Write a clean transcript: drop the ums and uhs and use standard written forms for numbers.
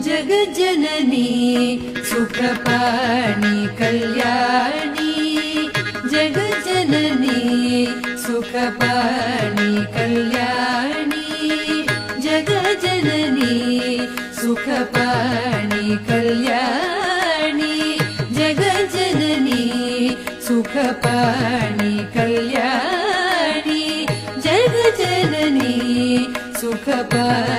जगज्जननी सुखपाणि Kalyani जगज्जननी सुखपाणि Kalyani जगज्जननी सुखपाणि Kalyani जगज्जननी सुखपाणि Kalyani जगज्जननी सुखपाणि